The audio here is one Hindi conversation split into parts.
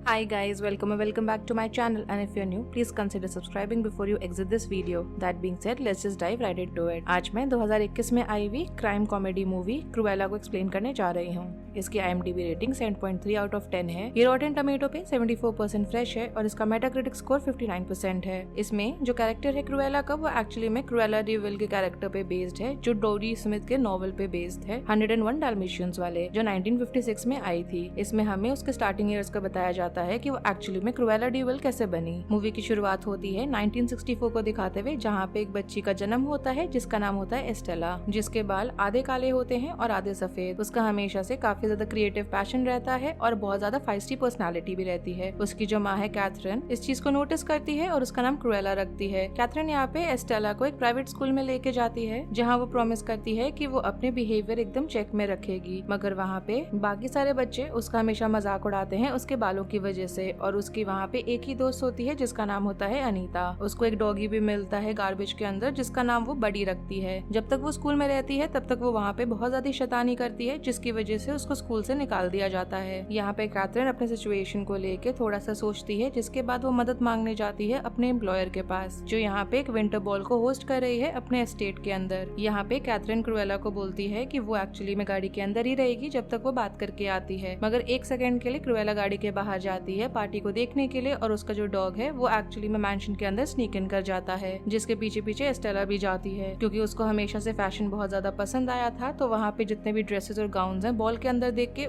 Hi guys, welcome back to my channel, and if you're new, please consider subscribing before you exit this video. That being said, let's just dive right into it. आज मैं 2021 में आई हुई क्राइम कॉमेडी मूवी क्रूएला को एक्सप्लेन करने जा रही हूँ। इसकी IMDb रेटिंग 7.3 आउट ऑफ 10 है। ये रॉटेन टमेटो पे 74% फ्रेश है और इसका मेटाक्रिटिक स्कोर 59% है। इसमें जो कैरेक्टर है क्रूएला का, वो एक्चुअली में क्रूएला डी विल के कैरेक्टर पे बेस्ड है, जो डोरी स्मिथ के नॉवल पे बेस्ड है 101 डाल्मेशियंस वाले, जो 1956 में आई थी। इसमें हमें उसके स्टार्टिंग ईयर्स का बताया जाता है कि वो एक्चुअली में क्रूएला डी विल कैसे बनी। मूवी की शुरुआत होती है 1964 को दिखाते हुए, जहाँ पे एक बच्ची का जन्म होता है जिसका नाम होता है एस्टेला, जिसके बाल आधे काले होते हैं और आधे सफेद। उसका हमेशा से काफी ज्यादा क्रिएटिव पैशन रहता है और बहुत ज्यादा फाइस्टी पर्सनालिटी भी रहती है। उसकी जो माँ है कैथरीन इस चीज को नोटिस करती है और उसका नाम क्रूएला रखती है। कैथरीन यहाँ पे एस्टेला को एक प्राइवेट स्कूल में लेके जाती है, जहाँ वो प्रॉमिस करती है कि वो अपने बिहेवियर एकदम चेक में रखेगी, मगर वहाँ पे बाकी सारे बच्चे उसका हमेशा मजाक उड़ाते हैं उसके बालों की वजह से। और उसकी वहाँ पे एक ही दोस्त होती है जिसका नाम होता है अनीता। उसको एक डॉगी भी मिलता है गार्बेज के अंदर, जिसका नाम वो बडी रखती है। जब तक वो स्कूल में रहती है तब तक वो वहाँ पे बहुत ज्यादा शैतानी करती है, जिसकी वजह से उसको स्कूल से निकाल दिया जाता है। यहाँ पे कैथरीन अपने सिचुएशन को लेके थोड़ा सा सोचती है, जिसके बाद वो मदद मांगने जाती है अपने एम्प्लॉयर के पास, जो यहाँ पे एक विंटर बॉल को होस्ट कर रही है अपने एस्टेट के अंदर। यहाँ पे कैथरीन क्रूएला को बोलती है कि वो एक्चुअली में गाड़ी के अंदर ही रहेगी जब तक वो बात करके आती है, मगर एक सेकंड के लिए क्रूएला गाड़ी के बाहर जाती है पार्टी को देखने के लिए, और उसका जो डॉग है वो एक्चुअली में मैंशन के अंदर स्नीक इन कर जाता है, जिसके पीछे पीछे एस्टेला भी जाती है, क्योंकि उसको हमेशा से फैशन बहुत ज्यादा पसंद आया था। तो वहाँ पे जितने भी ड्रेसेस और गाउन्स हैं बॉल के अंदर देख के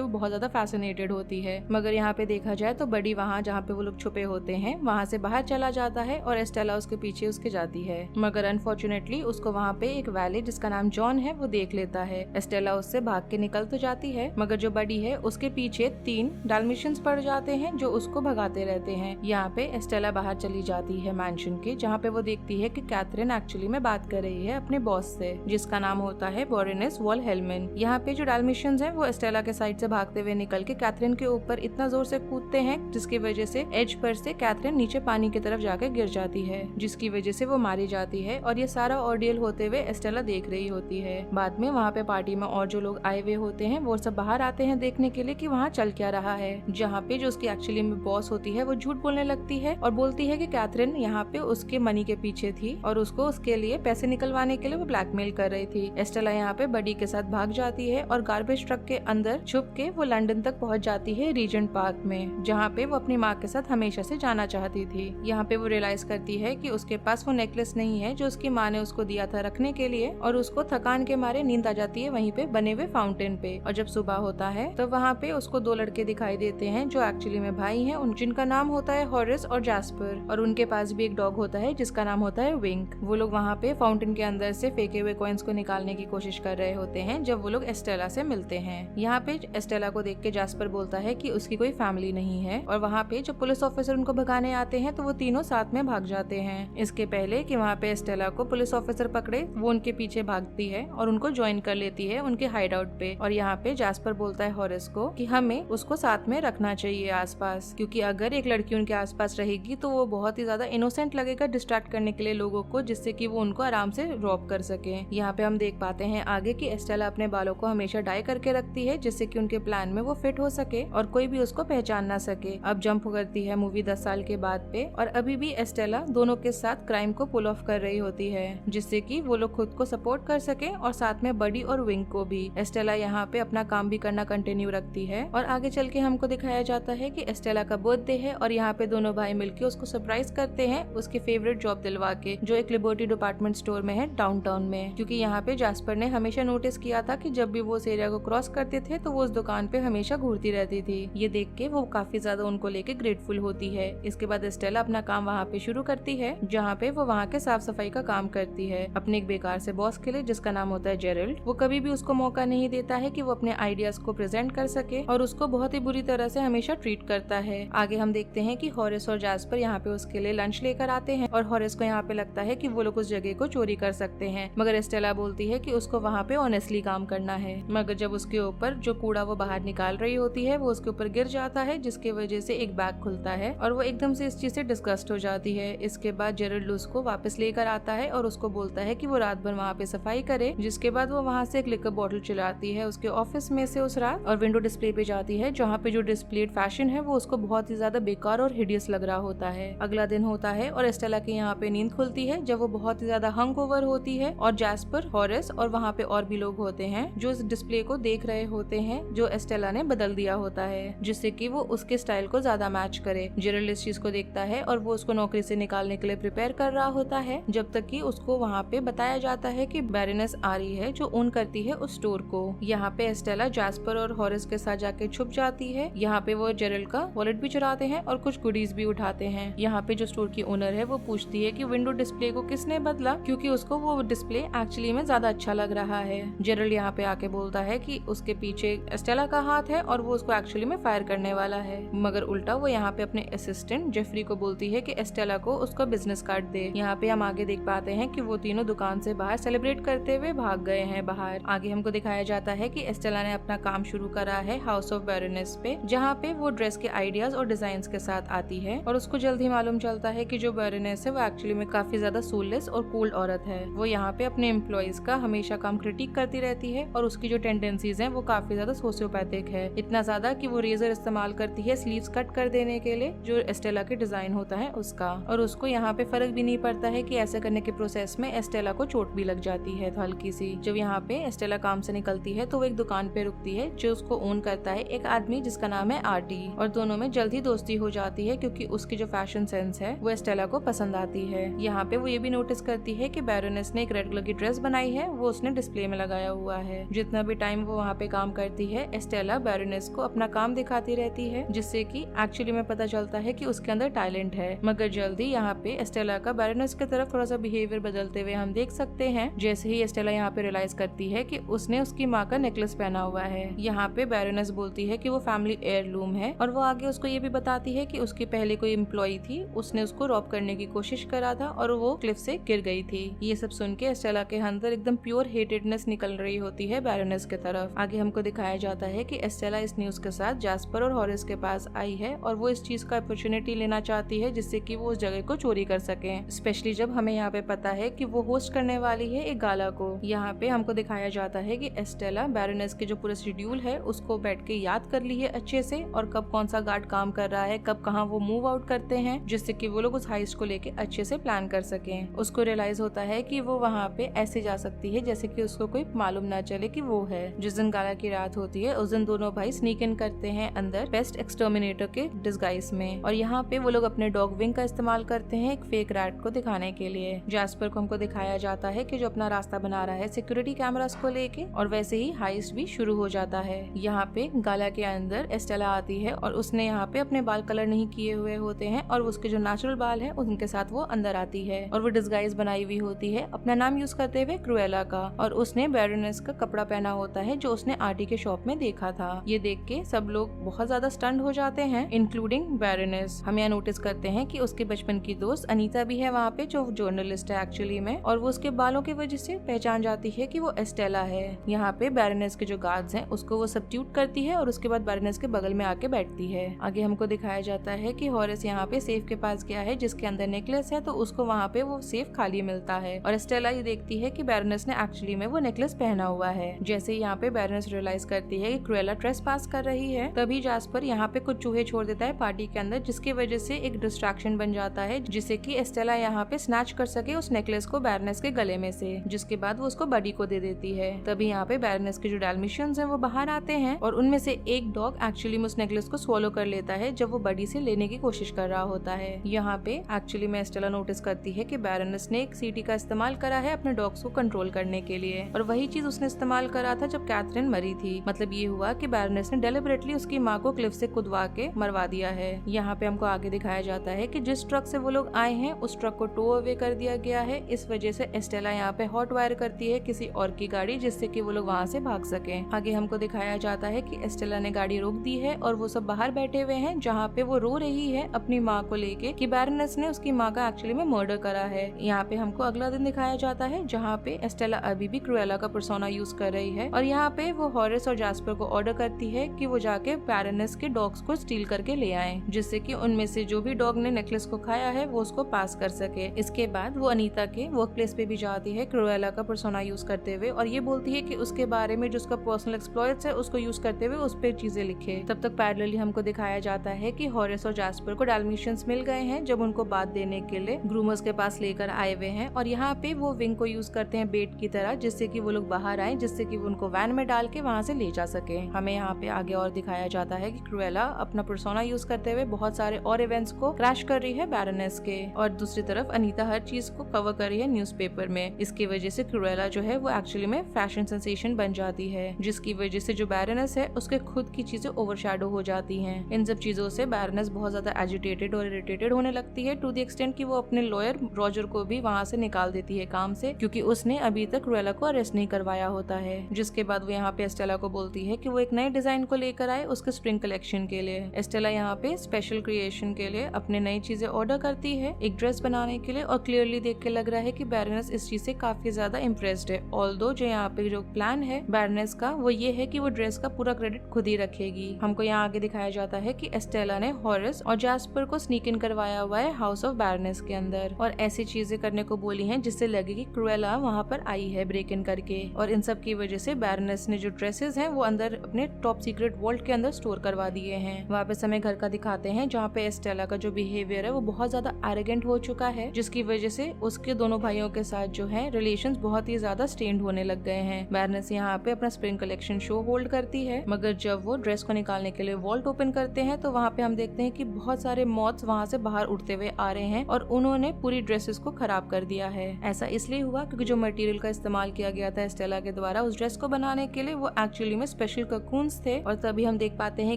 वो बहुत ज्यादा फैसिनेटेड होती है। मगर यहाँ पे देखा जाए तो बडी वहाँ जहाँ पे वो लोग छुपे होते हैं वहाँ से बाहर चला जाता है और एस्टेला उसके पीछे उसके जाती है, मगर अनफॉर्चुनेटली उसको वहाँ पे एक वैले जिसका नाम जॉन है वो देख लेता है। एस्टेला उससे भाग के निकल तो जाती है, मगर जो बडी है उसके पीछे 3 डाल्मेशियंस पड़ जाते हैं जो उसको भगाते रहते हैं। यहाँ पे एस्टेला बाहर चली जाती है मैंशन के, जहाँ पे वो देखती है कि कैथरीन एक्चुअली में बात कर रही है अपने बॉस से, जिसका नाम होता है बोरेनिस वॉलहेलमन। यहाँ पे जो डाल्मेशियंस हैं वो एस्टेला के साइड से भागते हुए निकल के कैथरीन के ऊपर इतना जोर से कूदते हैं, जिसकी वजह से एज पर से कैथरीन नीचे पानी की तरफ जाकर गिर जाती है, जिसकी वजह से वो मारी जाती है। और ये सारा ऑर्डियल होते हुए एस्टेला देख रही होती है। बाद में वहाँ पे पार्टी में और जो लोग आए हुए होते हैं वो सब बाहर आते हैं देखने के लिए कि वहाँ चल क्या रहा है, जहाँ पे जो उसकी एक्चुअली में बॉस होती है वो झूठ बोलने लगती है और बोलती है कि कैथरीन यहाँ पे उसके मनी के पीछे थी और उसको उसके लिए पैसे निकलवाने के लिए वो ब्लैकमेल कर रही थी। एस्टेला यहाँ पे बडी के साथ भाग जाती है और गार्बेज ट्रक के अंदर छुप के वो लंदन तक पहुँच जाती है रीजेंट पार्क में, जहाँ पे वो अपनी माँ के साथ हमेशा से जाना चाहती थी। यहाँ पे वो रियलाइज करती है कि उसके पास वो नेकलेस नहीं है जो उसकी माँ ने उसको दिया था रखने के लिए, और उसको थकान के मारे नींद आ जाती है वहीं पे बने हुए फाउंटेन पे। और जब सुबह होता है तो वहाँ पे उसको 2 लड़के दिखाई देते हैं जो एक्चुअली में भाई हैं, जिनका नाम होता है हॉरिस और जैस्पर, और उनके पास भी एक डॉग होता है जिसका नाम होता है विंक। वो लोग वहाँ पे फाउंटेन के अंदर से फेंके हुए कॉइन्स को निकालने की कोशिश कर रहे होते हैं जब वो लोग एस्टेला से मिलते हैं। यहाँ पे एस्टेला को देख के जैस्पर बोलता है कि उसकी कोई फैमिली नहीं है, और वहाँ पे जो पुलिस ऑफिसर उनको भगाने आते हैं तो वो तीनों साथ में भाग जाते हैं। इसके पहले कि वहाँ पे एस्टेला को पुलिस ऑफिसर पकड़े, वो उनके पीछे भागती है और उनको ज्वाइन कर लेती है उनके हाइड आउट पे। और यहाँ पे जैस्पर बोलता है हॉरिस को कि हमें उसको साथ में रखना चाहिए आसपास, क्योंकि अगर एक लड़की उनके आसपास रहेगी तो वो बहुत ही ज्यादा इनोसेंट लगेगा डिस्ट्रैक्ट करने के लिए लोगों को, जिससे कि वो उनको आराम से रॉब कर सके। यहाँ पे हम देख पाते हैं आगे कि एस्टेला अपने बालों को हमेशा डाई करके रखती है, जिससे कि उनके प्लान में वो फिट हो सके और कोई भी उसको पहचान ना सके। अब जंप करती है मूवी 10 साल के बाद पे, और अभी भी एस्टेला दोनों के साथ क्राइम को पुल ऑफ कर रही होती है, जिससे कि वो लोग खुद को सपोर्ट कर सके और साथ में बडी और विंग को भी। एस्टेला यहाँ पे अपना काम भी करना कंटिन्यू रखती है, और आगे चल के हमको दिखाया जाता है कि एस्टेला का बर्थडे है और यहाँ पे दोनों भाई मिलके उसको सरप्राइज करते हैं उसके फेवरेट जॉब दिलवा के, जो एक लिबर्टी डिपार्टमेंट स्टोर में है डाउनटाउन में। क्योंकि यहाँ पे जैस्पर ने हमेशा नोटिस किया था कि जब भी वो उस एरिया को क्रॉस करते थे तो वो उस दुकान पे हमेशा घूरती रहती थी। ये देख के वो काफी ज्यादा उनको लेके ग्रेटफुल होती है। इसके बाद एस्टेला अपना काम वहाँ पे शुरू करती है, जहाँ पे वो वहाँ के साफ सफाई का काम करती है अपने एक बेकार से बॉस के लिए जिसका नाम होता है जेरल्ड। वो कभी भी उसको मौका नहीं देता है कि वो अपने आइडियाज को प्रेजेंट कर सके और उसको बहुत ही बुरी तरह से हमेशा ट्रीट करता है। आगे हम देखते हैं कि हॉरिस और जैस्पर यहाँ पे उसके लिए लंच लेकर आते हैं, और हॉरिस को यहाँ पे लगता है कि वो लोग उस जगह को चोरी कर सकते हैं, मगर एस्टेला बोलती है कि उसको वहाँ पे ऑनेस्टली काम करना है। मगर जब उसके उसके ऊपर जो कूड़ा वो बाहर निकाल रही होती है वो उसके ऊपर गिर जाता है, जिसके वजह से एक बैग खुलता है और वो एकदम से इस चीज से डिस्गस्ट हो जाती है। इसके बाद जेरल्ड उसको वापस लेकर आता है और उसको बोलता है कि वो रात भर वहाँ पे सफाई करे। जिसके बाद वो वहाँ से एक लिकर बॉटल चलाती है उसके ऑफिस में से उस रात और विंडो डिस्प्ले पे जाती है, जहाँ पे जो डिस्प्लेड फैशन है वो उसको बहुत ही ज्यादा बेकार और हिडियस लग रहा होता है। अगला दिन होता है और एस्टेला की यहाँ पे नींद खुलती है जब वो बहुत ही ज्यादा हंग ओवर होती है और जैस्पर, हॉरेस और वहाँ पे और भी लोग होते हैं जो इस डिस्प्ले को देख रहे होते हैं जो एस्टेला ने बदल दिया होता है, जिससे कि वो उसके स्टाइल को ज्यादा मैच करे। जेरल्ड इस चीज को देखता है और वो उसको नौकरी से निकालने के लिए प्रिपेयर कर रहा होता है, जब तक कि उसको वहाँ पे बताया जाता है कि बैरोनेस आ रही है जो ओन करती है उस स्टोर को। यहाँ पे एस्टेला जैस्पर और हॉरेस के साथ जाके छुप जाती है। यहाँ पे वो जेरल्ड का वॉलेट भी चुराते हैं और कुछ गुडीज भी उठाते हैं। यहाँ पे जो स्टोर की ओनर है वो पूछती है कि विंडो डिस्प्ले को किसने बदला, क्योंकि उसको वो डिस्प्ले एक्चुअली में ज्यादा अच्छा लग रहा है। जेरल्ड यहाँ पे आके बोलता है कि उसके पीछे एस्टेला का हाथ है और वो उसको एक्चुअली में फायर करने वाला है, मगर उल्टा वो यहाँ पे अपने असिस्टेंट जेफरी को बोलती है कि एस्टेला को उसका बिजनेस कार्ड दे। यहाँ पे हम आगे देख पाते हैं कि वो तीनों दुकान से बाहर सेलिब्रेट करते हुए भाग गए हैं बाहर। आगे हमको दिखाया जाता है कि एस्टेला ने अपना काम शुरू करा है हाउस ऑफ बैरोनेस पे, जहाँ पे वो ड्रेस के आइडियाज और डिजाइन के साथ आती है और उसको जल्द ही मालूम चलता है कि जो बैरोनेस है वो एक्चुअली में काफी ज्यादा सोललेस और कोल्ड औरत है। वो यहाँ पे अपने एम्प्लॉइज का हमेशा काम क्रिटिक करती रहती है और उसकी जो टेंडेंसीज हैं वो काफी ज्यादा सोशियोपैथिक है, इतना ज्यादा कि वो रेजर इस्तेमाल करती है स्लीव्स कट कर देने के लिए जो एस्टेला के डिजाइन होता है उसका, और उसको यहाँ पे फर्क भी नहीं पड़ता है कि ऐसा करने के प्रोसेस में एस्टेला को चोट भी लग जाती है तो हल्की सी। जब यहाँ पे एस्टेला काम से निकलती है तो वो एक दुकान पे रुकती है जो उसको ओन करता है एक आदमी जिसका नाम है आरटी, और दोनों में जल्द ही दोस्ती हो जाती है क्योंकि उसकी जो फैशन सेंस है वो एस्टेला को पसंद आती है। यहाँ पे वो ये भी नोटिस करती है कि बैरोनेस ने एक रेड कलर की ड्रेस बनाई है, वो उसने डिस्प्ले में लगाया हुआ है। जितना भी टाइम वो वहाँ पे काम करती है एस्टेला बैरोनेस को अपना काम दिखाती रहती है, जिससे कि एक्चुअली में पता चलता है कि उसके अंदर टैलेंट है। मगर जल्दी यहाँ पे एस्टेला का बैरोनेस की तरफ थोड़ा सा बिहेवियर बदलते हुए हम देख सकते हैं। जैसे ही एस्टेला यहाँ पे रियलाइज करती है कि उसने उसकी माँ का नेकलेस पहना हुआ है। यहाँ पे बैरोनेस बोलती है कि वो फैमिली हेयरलूम है और वो आगे उसको ये भी बताती है कि उसकी पहले कोई एम्प्लॉई थी, उसने उसको रॉब करने की कोशिश करा था और वो क्लिफ से गिर गई थी। ये सब सुन के एस्टेला के अंदर एकदम प्योर हेटेडनेस निकल रही होती है बैरोनेस के तरफ। आगे हमको दिखाया जाता है कि एस्टेला इस न्यूज के साथ जैस्पर और हॉरेस के पास आई है और वो इस चीज का अपॉर्चुनिटी लेना चाहती है जिससे कि वो उस जगह को चोरी कर सके, स्पेशली जब हमें यहाँ पे पता है कि वो होस्ट करने वाली है एक गाला को। यहाँ पे हमको दिखाया जाता है कि एस्टेला बैरोनेस के जो पूरा शेड्यूल है उसको बैठ के याद कर ली है अच्छे से, और कब कौन सा गार्ड काम कर रहा है, कब कहाँ वो मूव आउट करते हैं, जिससे कि वो लोग उस हाइस्ट को लेके अच्छे से प्लान कर सके। उसको रियलाइज होता है कि वो वहाँ पे ऐसे जा सकती है जैसे कि उसको कोई मालूम ना चले कि वो है। जिस दिन गाला की रात होती है उस दिन दोनों भाई स्नीक इन करते हैं अंदर बेस्ट एक्सटर्मिनेटर के डिस्गाइज में, और यहाँ पे वो लोग अपने डॉग विंग का इस्तेमाल करते हैं एक फेक रैट को दिखाने के लिए। जैस्पर को हमको दिखाया जाता है कि जो अपना रास्ता बना रहा है सिक्योरिटी कैमरास को लेके, और वैसे ही हाइस्ट भी शुरू हो जाता है। यहाँ पे गाला के अंदर एस्टेला आती है और उसने यहाँ पे अपने बाल कलर नहीं किए हुए होते हैं और उसके जो नेचुरल बाल है उनके साथ वो अंदर आती है और वो डिस्गाइज बनाई हुई होती है अपना नाम यूज करते हुए क्रुएला का, और उसने बैरोनेस का कपड़ा पहना होता है जो उसने आरटी के शॉप में देखा था। ये देख के सब लोग बहुत ज्यादा स्टन्ड हो जाते हैं इंक्लूडिंग बैरोनेस। हम यहाँ नोटिस करते हैं कि उसके बचपन की दोस्त अनीता भी है वहाँ पे जो जर्नलिस्ट है एक्चुअली में, और वो उसके बालों की वजह से पहचान जाती है कि वो एस्टेला है। यहाँ पे बैरोनेस के जो गार्ड्स हैं उसको वो सब्ट्यूट करती है और उसके बाद बैरोनेस के बगल में आके बैठती है। आगे हमको दिखाया जाता है कि हॉरेस यहाँ पे सेफ के पास गया है जिसके अंदर नेकलेस है, तो उसको वहाँ पे वो सेफ खाली मिलता है और एस्टेला ये देखती है कि बैरोनेस ने एक्चुअली में वो नेकलेस पहना हुआ है। जैसे यहाँ पे बैरोनेस रियलाइज करती है कि क्रुएला ट्रेस पास कर रही है, तभी जैस्पर यहाँ पे कुछ चूहे छोड़ देता है पार्टी के अंदर, जिसकी वजह से एक डिस्ट्रैक्शन बन जाता है जिससे कि एस्टेला यहाँ पे स्नैच कर सके उस नेकलेस को बैरोनेस के गले में से, जिसके बाद वो उसको बडी को दे देती है। तभी यहाँ पे बैरोनेस के जो डाल्मेशियंस हैं वो बाहर आते हैं और उनमें से एक डॉग एक्चुअली में उस नेकलेस को स्वॉलो कर लेता है जब वो बडी से लेने की कोशिश कर रहा होता है। यहाँ पे एक्चुअली में एस्टेला नोटिस करती है कि बैरोनेस ने एक सीटी का इस्तेमाल करा है अपने डॉग्स को कंट्रोल करने के लिए, और वही चीज उसने इस्तेमाल करा था जब कैथरीन मरी थी। मतलब ये हुआ कि बैरोनेस ने डेलिबरेटली उसकी माँ को क्लिफ से कुदवा के मरवा दिया है। यहाँ पे हमको आगे दिखाया जाता है कि जिस ट्रक से वो लोग आए हैं उस ट्रक को टो अवे कर दिया गया है। इस वजह से एस्टेला यहाँ पे हॉट वायर करती है किसी और की गाड़ी जिससे कि वो लोग वहाँ से भाग सके। आगे हमको दिखाया जाता है कि एस्टेला ने गाड़ी रोक दी है और वो सब बाहर बैठे हुए हैं जहाँ पे वो रो रही है अपनी माँ को लेके कि बैरोनेस ने उसकी माँ का एक्चुअली में मर्डर करा है। यहाँ पे हमको अगला दिन दिखाया जाता है जहाँ पे एस्टेला अभी भी क्रुएला का पर्सोना यूज कर रही है और यहाँ यहाँ पे वो हॉरिस और जैस्पर को ऑर्डर करती है कि वो जाके बैरोनेस के डॉग्स को स्टील करके ले आए, जिससे कि उनमें से जो भी डॉग ने नेकलेस को खाया है वो उसको पास कर सके। इसके बाद वो अनीता के वर्क प्लेस पे भी जाती है क्रुएला का पर्सोना यूज करते हुए, और ये बोलती है कि उसके बारे में जो उसका पर्सनल एक्सप्लॉइट्स है उसको यूज करते हुए उस पे चीजें लिखे। तब तक पैरेलली हमको दिखाया जाता है कि हॉरिस और जैस्पर को डाल्मेशियंस मिल गए हैं, जब उनको बात देने के लिए ग्रूमर्स के पास लेकर आए हुए हैं, और यहाँ पे वो विंग को यूज करते हैं बेट की तरह, जिससे कि वो लोग बाहर आए, जिससे कि वो उनको वैन में डाल के वहाँ से ले जा सके। हमें यहाँ पे आगे और दिखाया जाता है कि क्रुएला अपना पर्सोना यूज करते हुए बहुत सारे और इवेंट्स को क्रैश कर रही है बैरोनेस के, और दूसरी तरफ अनीता हर चीज को कवर कर रही है न्यूज़पेपर में। इसकी वजह से क्रुएला जो है वो एक्चुअली में फैशन सेंसेशन बन जाती है, जिसकी वजह से जो बैरोनेस है उसके खुद की चीजें ओवरशैडो हो जाती हैं। इन सब चीजों से बैरोनेस बहुत ज्यादा एजिटेटेड और इरिटेटेड होने लगती है, टू द एक्सटेंट कि वो अपने लॉयर रॉजर को भी वहाँ से निकाल देती है काम से, क्योंकि उसने अभी तक क्रुएला को अरेस्ट नहीं करवाया होता है। जिसके बाद वो यहाँ पे एस्टेला को बोलती है कि वो एक नए डिजाइन को लेकर आए उसके स्प्रिंग कलेक्शन के लिए। एस्टेला यहाँ पे स्पेशल क्रिएशन के लिए अपने नई चीजें ऑर्डर करती है एक ड्रेस बनाने के लिए, और क्लियरली देख के लग रहा है कि बैरोनेस इस चीज से काफी ज्यादा इम्प्रेस्ड है। ऑल्दो जो यहाँ पे जो प्लान है बैरोनेस का वो ये है कि वो ड्रेस का पूरा क्रेडिट खुद ही रखेगी। हमको यहाँ आगे दिखाया जाता है कि एस्टेला ने हॉरिस और जैस्पर को स्नीक इन करवाया हुआ है हाउस ऑफ बैरोनेस के अंदर, और ऐसी चीजें करने को बोली हैं जिससे लगे कि क्रुएला वहाँ पर आई है ब्रेक इन करके, और इन सब की वजह से बैरोनेस ने जो ड्रेसेस हैं वो अंदर अपने टॉप सीक्रेट वॉल्ट के अंदर स्टोर करवा दिए हैं। वहाँ पे समय घर का दिखाते हैं जहाँ पे एस्टेला का जो बिहेवियर है वो बहुत ज्यादा एरोगेंट हो चुका है, जिसकी वजह से उसके दोनों भाइयों के साथ जो है रिलेशंस बहुत ही ज्यादा स्टेन्ड होने लग गए हैं। बैरोनेस यहाँ पे अपना स्प्रिंग कलेक्शन शो होल्ड करती है, मगर जब वो ड्रेस को निकालने के लिए वॉल्ट ओपन करते हैं तो वहाँ पे हम देखते हैं कि बहुत सारे मॉथ्स वहाँ से बाहर उड़ते हुए आ रहे हैं, और उन्होंने पूरी ड्रेसेस को खराब कर दिया है। ऐसा इसलिए हुआ क्योंकि जो मटेरियल का इस्तेमाल किया गया था एस्टेला के द्वारा उस ड्रेस को बनाने के लिए वो एक्चुअली में स्पेशल ककून्स थे। और तभी हम देख पाते हैं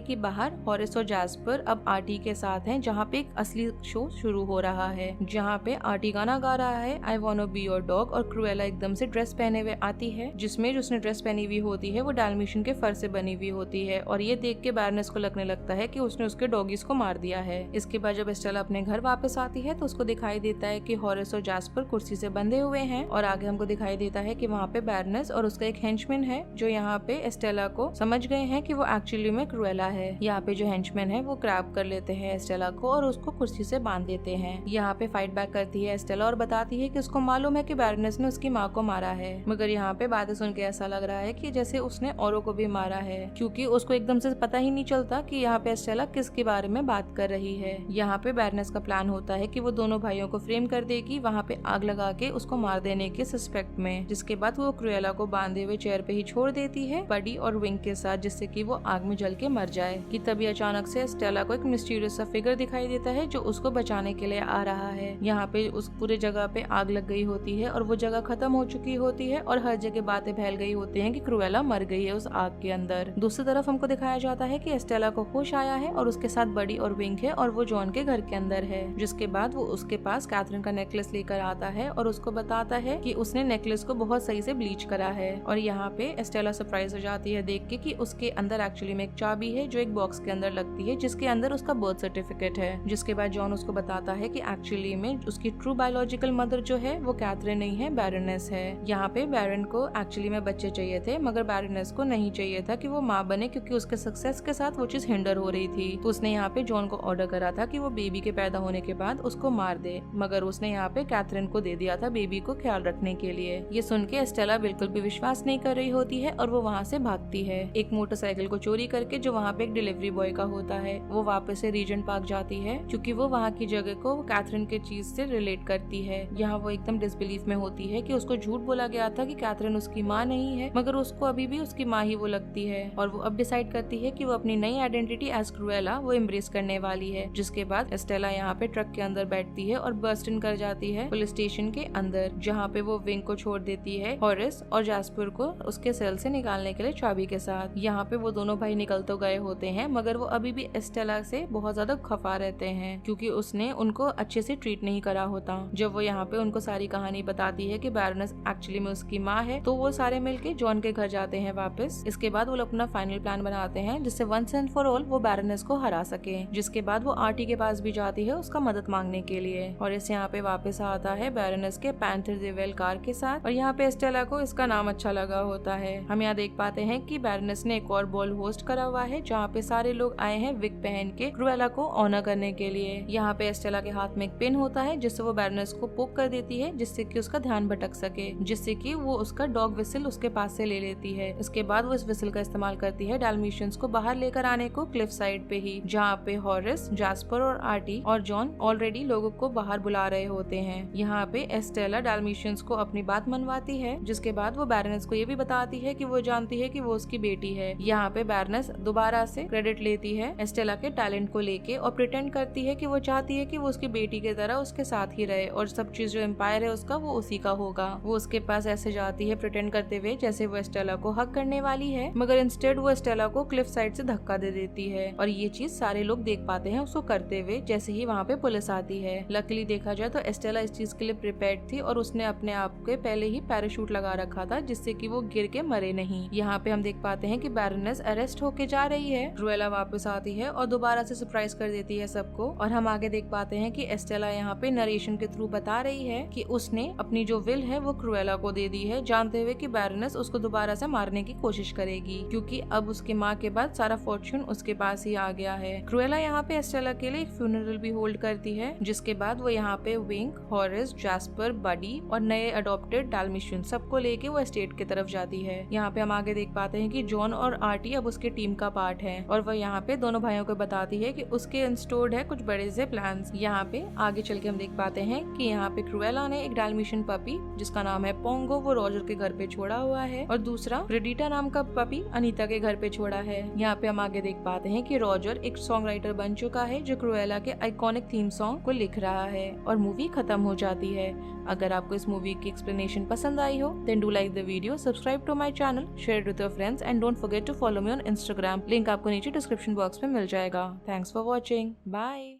कि बाहर हॉरिस और जैस्पर अब आर्टी के साथ हैं, जहाँ पे एक असली शो शुरू हो रहा है, जहाँ पे आर्टी गाना गा रहा है I want be your dog, और क्रुएला एकदम से ड्रेस पहने हुए आती है, जिसमें जो उसने ड्रेस पहनी हुई होती है वो डाल्मेशियन के फर से बनी हुई होती है, और ये देख के बैरोनेस को लगने लगता है कि उसने उसके डॉगीज को मार दिया है। इसके बाद जब एस्टेला अपने घर वापस आती है तो उसको दिखाई देता है कि हॉरिस और जैस्पर कुर्सी से बंधे हुए हैं, और आगे हमको दिखाई देता है कि वहाँ पे बैरोनेस और उसका एक हेंचमैन है जो यहाँ पे एस्टेला को समझ गए हैं कि वो एक्चुअली में क्रुएला है। यहाँ पे जो हेंचमैन है वो ग्रैब कर लेते हैं एस्टेला को और उसको कुर्सी से बांध देते हैं। यहाँ पे फाइट बैक करती है एस्टेला और बताती है कि उसको मालूम है कि बैरोनेस ने उसकी माँ को मारा है, मगर यहाँ पे बातें सुन के ऐसा लग रहा है कि जैसे उसने औरों को भी मारा है, क्योंकि उसको एकदम से पता ही नहीं चलता कि यहाँ पे एस्टेला किसके बारे में बात कर रही है। यहाँ पे बैरोनेस का प्लान होता है कि वो दोनों भाइयों को फ्रेम कर देगी वहाँ पे आग लगा के उसको मार देने के सस्पेक्ट में, जिसके बाद वो क्रुएला को बांधे हुए चेयर पे ही छोड़ देती है बडी और विंग के साथ, जिससे कि वो आग में जल के मर जाए। कि तभी अचानक से एस्टेला को एक मिस्टीरियस सा फिगर दिखाई देता है जो उसको बचाने के लिए आ रहा है। यहाँ पे उस पूरे जगह पे आग लग गई होती है और वो जगह खत्म हो चुकी होती है, और हर जगह बातें फैल गई होती हैं कि क्रुएला मर गई है उस आग के अंदर। दूसरी तरफ हमको दिखाया जाता है कि एस्टेला को होश आया है और उसके साथ बडी और विंग है, और वो जॉन के घर के अंदर है। जिसके बाद वो उसके पास कैथरीन का नेकलेस लेकर आता है और उसको बताता है कि उसने नेकलेस को बहुत सही से ब्लीच करा है। और यहाँ पे एस्टेला सरप्राइज हो जाती है देख के कि उसके अंदर एक्चुअली में एक चाबी है जो एक बॉक्स के अंदर लगती है, जिसके अंदर उसका बर्थ सर्टिफिकेट है। जिसके बाद जॉन उसको बताता है कि एक्चुअली में उसकी ट्रू बायोलॉजिकल मदर जो है वो कैथरीन नहीं है, बैरोनेस है। यहाँ पे बैरन को एक्चुअली में बच्चे चाहिए थे, मगर बैरोनेस को नहीं चाहिए था कि वो माँ बने, क्योंकि उसके सक्सेस के साथ वो चीज हिंडर हो रही थी। तो उसने यहाँ पे जॉन को ऑर्डर करा था कि वो बेबी के पैदा होने के बाद उसको मार दे, मगर उसने यहाँ पे कैथरीन को दे दिया था बेबी को ख्याल रखने के लिए। ये सुन के एस्टेला बिल्कुल भी विश्वास नहीं कर रही होती है और वो वहाँ से भागती है एक मोटरसाइकिल को चोरी करके, जो वहाँ पे एक डिलीवरी बॉय का होता है। वो वापस से रीजेंट पार्क जाती है क्योंकि वो वहाँ की जगह को कैथरीन के चीज से रिलेट करती है। यहाँ वो एकदम डिसबिलीफ में होती है कि उसको झूठ बोला गया था कि कैथरीन उसकी माँ नहीं है, मगर उसको अभी भी उसकी माँ ही वो लगती है। और वो अब डिसाइड करती है कि वो अपनी नई आइडेंटिटी एज क्रुएला वो एम्ब्रेस करने वाली है। जिसके बाद एस्टेला यहाँ पे ट्रक के अंदर बैठती है और बर्स्ट इन कर जाती है पुलिस स्टेशन के अंदर, जहाँ पे वो विंग को छोड़ देती है हॉरिस और जैस्पर को उसके सेल से निकालने के लिए चाबी के साथ। यहाँ पे वो दोनों भाई निकल तो गए होते हैं, मगर वो अभी भी एस्टेला से बहुत ज्यादा खफा रहते हैं क्योंकि उसने उनको अच्छे से ट्रीट नहीं करा होता। जब वो यहाँ पे उनको सारी कहानी बताती है कि बैरोनेस एक्चुअली में उसकी माँ है, तो वो सारे मिलके जॉन के घर जाते हैं वापस। इसके बाद वो अपना फाइनल प्लान बनाते हैं जिससे वंस एंड फॉर ऑल वो बैरोनेस को हरा सके। जिसके बाद वो आर्टी के पास भी जाती है उसका मदद मांगने के लिए, और इस यहाँ पे वापस आता है बैरोनेस के पैंथर जेवेल कार के साथ। और यहाँ पे एस्टेला को इसका नाम अच्छा लगा होता है, हम यहाँ देख पाते हैं कि बैरनेस ने एक और बॉल होस्ट करा हुआ है जहाँ पे सारे लोग आए हैं विग पहन के क्रुएला को ऑनर करने के लिए। यहाँ पे एस्टेला के हाथ में एक पिन होता है जिससे वो बैरनेस को पोक कर देती है जिससे कि उसका ध्यान भटक सके, जिससे कि वो उसका डॉग विसिल उसके पास से ले लेती है। इसके बाद वो इस विसिल का इस्तेमाल करती है डाल्मेशियंस को बाहर लेकर आने को क्लिफ साइड पे ही, जहाँ पे हॉरिस, जैस्पर और आर्टी और जॉन ऑलरेडी लोगों को बाहर बुला रहे होते हैं। यहाँ पे एस्टेला डाल्मेशियंस को अपनी बात मनवाती है, जिसके बाद वो बैरनेस को ये भी बताती है कि वो जानती है कि वो उसकी बेटी है। यहाँ पे बैरनेस दोबारा से क्रेडिट लेती है एस्टेला के टैलेंट को लेके और प्रिटेंड करती है कि वो चाहती है कि वो उसकी बेटी की तरह उसके साथ ही रहे और सब चीज जो एम्पायर है उसका वो उसी का होगा। वो उसके पास ऐसे जाती है प्रिटेंड करते हुए जैसे वो एस्टेला को हक करने वाली है, मगर इंस्टेड वो एस्टेला को क्लिफ साइड से धक्का दे देती है और ये चीज सारे लोग देख पाते हैं उसको करते हुए जैसे ही वहाँ पे पुलिस आती है। लकीली देखा जाए तो एस्टेला इस चीज के लिए प्रिपेयर्ड थी और उसने अपने आप के पहले ही पैराशूट लगा रखा था जिससे कि वो गिर के मरे नहीं। यहाँ पे हम देख पाते हैं कि बैरनेस अरेस्ट होके जा रही है, क्रुएला वापस आती है और दोबारा से सरप्राइज कर देती है सबको। और हम आगे देख पाते हैं कि एस्टेला यहाँ पे नरेशन के थ्रू बता रही है कि उसने अपनी जो विल है वो क्रुएला को दे दी है, जानते हुए कि बैरनेस उसको दोबारा से मारने की कोशिश करेगी क्योंकि अब उसके माँ के बाद सारा फॉर्च्यून उसके पास ही आ गया है। क्रुएला यहाँ पे एस्टेला के लिए एक फ्यूनरल भी होल्ड करती है, जिसके बाद वो यहाँ पे विंक, हॉरिस, जैस्पर, बडी और नए अडॉप्टेड डाल्मेशियन सबको लेके वो एस्टेट की तरफ जाती है। यहाँ पे हम आगे देख पाते हैं कि जॉन और आर्टी अब उसके टीम का पार्ट है और वह यहाँ पे दोनों भाइयों को बताती है कि उसके इंस्टोर्ड है कुछ बड़े से प्लान्स। यहाँ पे आगे चल के हम देख पाते हैं कि यहाँ पे क्रुएला ने एक डाल्मेशियन पपी जिसका नाम है पोंगो वो रॉजर के घर पे छोड़ा हुआ है और दूसरा प्रेडिटा नाम का पपी अनीता के घर पे छोड़ा है। यहाँ पे हम आगे देख पाते हैं कि रॉजर एक सॉन्ग राइटर बन चुका है जो क्रुएला के आइकॉनिक थीम सॉन्ग को लिख रहा है और मूवी खत्म हो जाती है। अगर आपको इस मूवी की एक्सप्लेनेशन पसंद आई हो then do like the video, subscribe to my channel, share it with your friends and don't forget to follow me on Instagram. Link आपको नीचे डिस्क्रिप्शन बॉक्स में मिल जाएगा। Thanks for watching, bye.